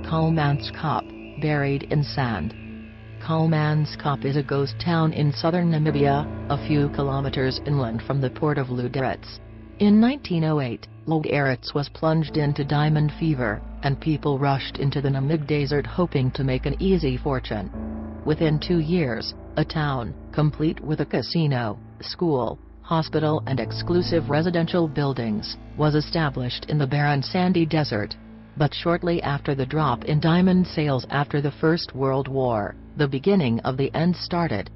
Kalmanskop, buried in sand. Kalmanskop is a ghost town in southern Namibia, a few kilometers inland from the port of Lüderitz. In 1908, Lüderitz was plunged into diamond fever, and people rushed into the Namib desert hoping to make an easy fortune. Within 2 years, a town, complete with a casino, school, hospital and exclusive residential buildings, was established in the barren sandy desert. But shortly after the drop in diamond sales after the First World War, the beginning of the end started.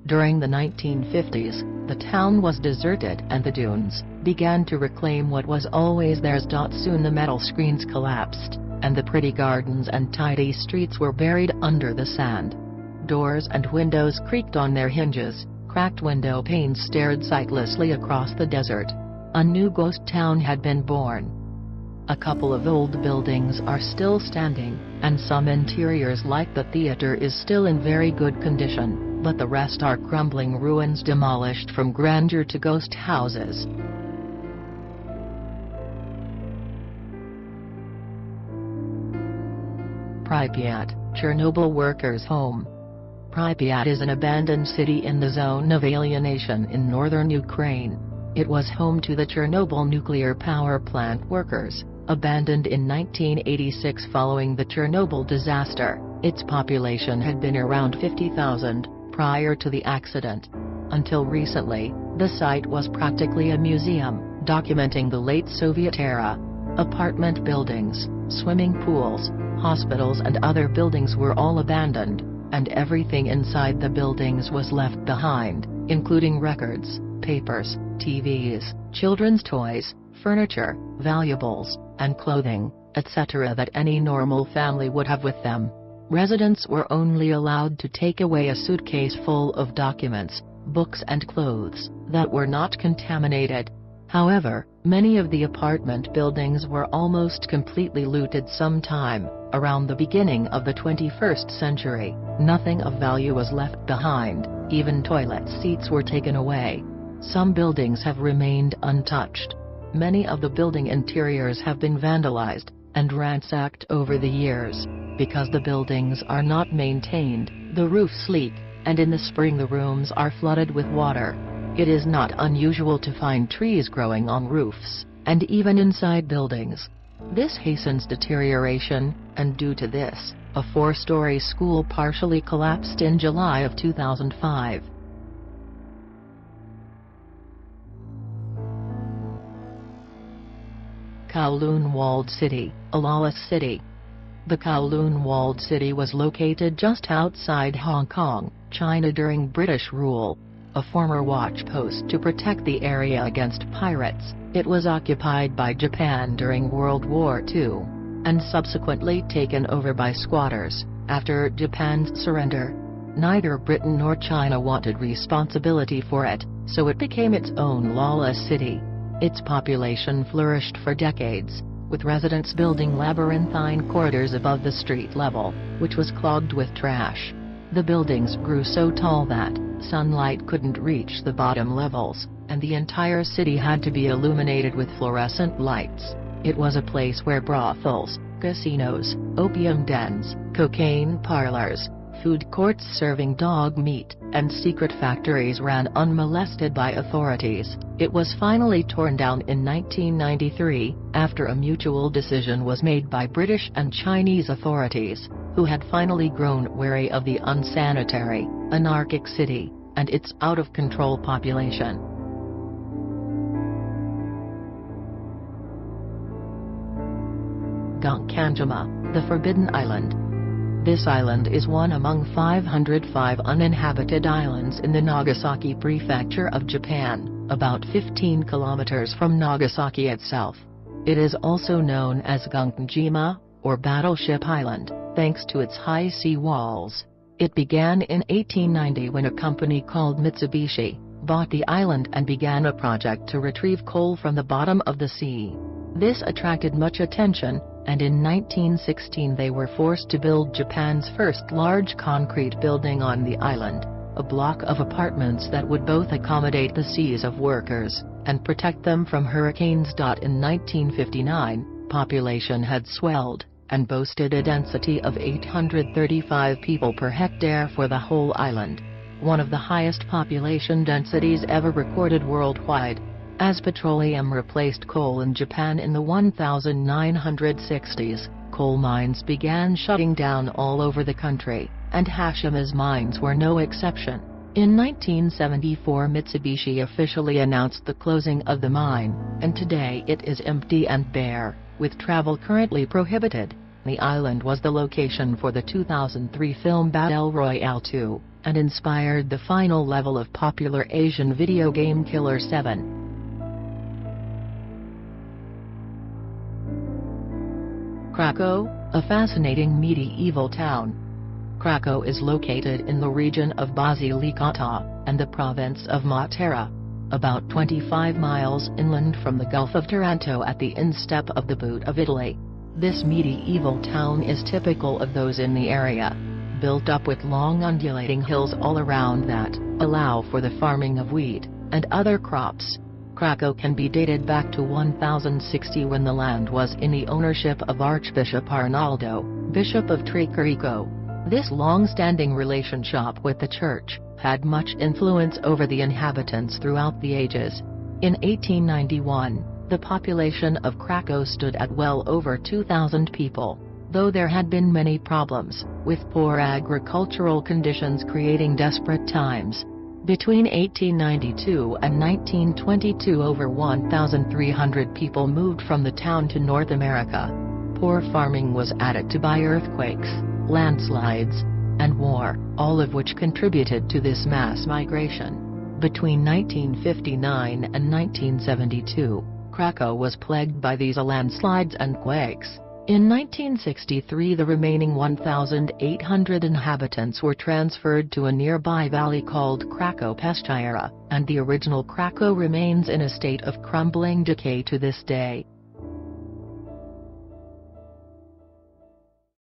During the 1950s, the town was deserted and the dunes began to reclaim what was always theirs. Soon the metal screens collapsed, and the pretty gardens and tidy streets were buried under the sand. Doors and windows creaked on their hinges, cracked window panes stared sightlessly across the desert. A new ghost town had been born. A couple of old buildings are still standing, and some interiors like the theater is still in very good condition, but the rest are crumbling ruins demolished from grandeur to ghost houses. Pripyat, Chernobyl workers' home. Pripyat is an abandoned city in the zone of alienation in northern Ukraine. It was home to the Chernobyl nuclear power plant workers. Abandoned in 1986 following the Chernobyl disaster, its population had been around 50,000 prior to the accident. Until recently, the site was practically a museum, documenting the late Soviet era. Apartment buildings, swimming pools, hospitals and other buildings were all abandoned, and everything inside the buildings was left behind, including records, papers, TVs, children's toys, furniture, valuables, and clothing, etc. that any normal family would have with them. Residents were only allowed to take away a suitcase full of documents, books and clothes that were not contaminated. However, many of the apartment buildings were almost completely looted sometime around the beginning of the 21st century. Nothing of value was left behind, even toilet seats were taken away. Some buildings have remained untouched. Many of the building interiors have been vandalized and ransacked over the years. Because the buildings are not maintained, the roofs leak, and in the spring the rooms are flooded with water. It is not unusual to find trees growing on roofs, and even inside buildings. This hastens deterioration, and due to this, a 4-story school partially collapsed in July of 2005. Kowloon Walled City, a lawless city. The Kowloon Walled City was located just outside Hong Kong, China during British rule. A former watch post to protect the area against pirates, it was occupied by Japan during World War II, and subsequently taken over by squatters, after Japan's surrender. Neither Britain nor China wanted responsibility for it, so it became its own lawless city. Its population flourished for decades, with residents building labyrinthine corridors above the street level, which was clogged with trash. The buildings grew so tall that sunlight couldn't reach the bottom levels, and the entire city had to be illuminated with fluorescent lights. It was a place where brothels, casinos, opium dens, cocaine parlors, food courts serving dog meat, and secret factories ran unmolested by authorities. It was finally torn down in 1993, after a mutual decision was made by British and Chinese authorities, who had finally grown wary of the unsanitary, anarchic city, and its out-of-control population. Gunkanjima, the Forbidden Island. This island is one among 505 uninhabited islands in the Nagasaki Prefecture of Japan, about 15 kilometers from Nagasaki itself. It is also known as Gunkanjima, or Battleship Island, thanks to its high sea walls. It began in 1890 when a company called Mitsubishi bought the island and began a project to retrieve coal from the bottom of the sea. This attracted much attention, and in 1916 they were forced to build Japan's first large concrete building on the island, a block of apartments that would both accommodate the seas of workers and protect them from hurricanes. In 1959, population had swelled, and boasted a density of 835 people per hectare for the whole island, one of the highest population densities ever recorded worldwide. As petroleum replaced coal in Japan in the 1960s, coal mines began shutting down all over the country, and Hashima's mines were no exception. In 1974, Mitsubishi officially announced the closing of the mine, and today it is empty and bare, with travel currently prohibited. The island was the location for the 2003 film Battle Royale 2, and inspired the final level of popular Asian video game Killer 7. Krakow, a fascinating medieval town. Krakow is located in the region of Basilicata, and the province of Matera, about 25 miles inland from the Gulf of Taranto at the instep of the boot of Italy. This medieval town is typical of those in the area, built up with long undulating hills all around that allow for the farming of wheat and other crops. Krakow can be dated back to 1060 when the land was in the ownership of Archbishop Arnaldo, Bishop of Tricarico. This long-standing relationship with the church had much influence over the inhabitants throughout the ages. In 1891, the population of Krakow stood at well over 2,000 people, though there had been many problems, with poor agricultural conditions creating desperate times. Between 1892 and 1922, over 1,300 people moved from the town to North America. Poor farming was added to by earthquakes, landslides, and war, all of which contributed to this mass migration. Between 1959 and 1972, Krakow was plagued by these landslides and quakes. In 1963, the remaining 1,800 inhabitants were transferred to a nearby valley called Krakow-Peszczyra, and the original Krakow remains in a state of crumbling decay to this day.